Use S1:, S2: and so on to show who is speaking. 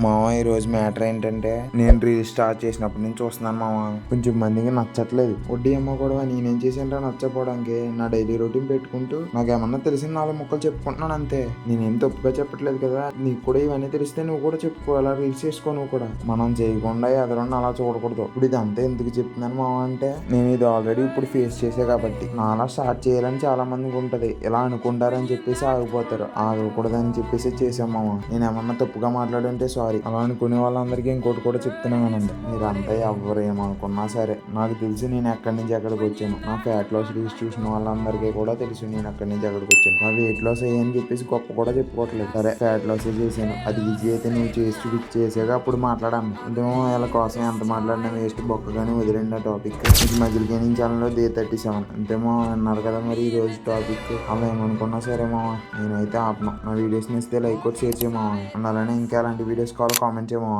S1: మామ ఈ రోజు మ్యాటర్ ఏంటంటే, నేను రీల్ స్టార్ట్ చేసినప్పటి నుంచి చూస్తున్నాను మామ. కొంచెం మందికి నచ్చట్లేదు. వడ్డీ అమ్మ కూడా నేనేం చేశానంటే నచ్చపోవడానికి నా డైలీ రొటీన్ పెట్టుకుంటూ నాకేమన్నా తెలిసిన 4 ముక్కలు చెప్పుకుంటున్నాను అంతే. నేనేం తప్పుగా చెప్పట్లేదు కదా. నీకు కూడా ఇవన్నీ తెలిస్తే నువ్వు కూడా చెప్పుకో, అలా రీల్స్ చేసుకో. నువ్వు కూడా మనం చేయకుండా ఎదరన్నా అలా చూడకూడదు. ఇప్పుడు ఇదంతా ఎందుకు చెప్తున్నాను మామ అంటే, నేను ఇది ఆల్రెడీ ఇప్పుడు ఫేస్ చేసే కాబట్టి. నాలా స్టార్ట్ చేయాలని చాలా మందికి ఉంటది. ఇలా అనుకుంటారని చెప్పేసి ఆగిపోతారు. ఆగకూడదని చెప్పేసి చేసాం మామ. నేను ఏమన్నా తప్పుగా మాట్లాడుంటే సారీ. అలా అనుకునే వాళ్ళందరికీ ఇంకోటి కూడా చెప్తున్నానండి. మీరంతా ఎవరు ఏమనుకున్నా సరే, నాకు తెలిసి నేను ఎక్కడి నుంచి ఎక్కడికి వచ్చాను. నా ఫ్యాట్ లాస్ రీల్స్ చూసిన వాళ్ళందరికీ కూడా తెలుసు నేను ఎక్కడి నుంచి ఎక్కడికి వచ్చాను. నా వెయిట్ లాస్ అయ్యని చెప్పేసి గొప్ప కూడా చెప్పుకోవట్లేదు. సరే, ఫ్యాట్ లాస్ చేశాను, అది ఈజీ అయితే నువ్వు చేసి చూపించేసాక అప్పుడు మాట్లాడాను. అంటే వీళ్ళ కోసం ఎంత మాట్లాడినా వేస్ట్, బొక్కగానే వదిలేండి ఆ టాపిక్. ఇది మజిల్ గేనింగ్ ఛానల్లో డే 37 అంతేమో అన్నారు కదా. మరి ఈ రోజు టాపిక్ అలా ఏమనుకున్నా సరే మామ, నేనైతే ఆపను. నా వీడియోస్ నచ్చితే లైక్ కొట్టి షేర్ చేయమా. అలానే ఇంకా ఎలాంటి వీడియోస్ కావాలో కామెంట్ చేయమా.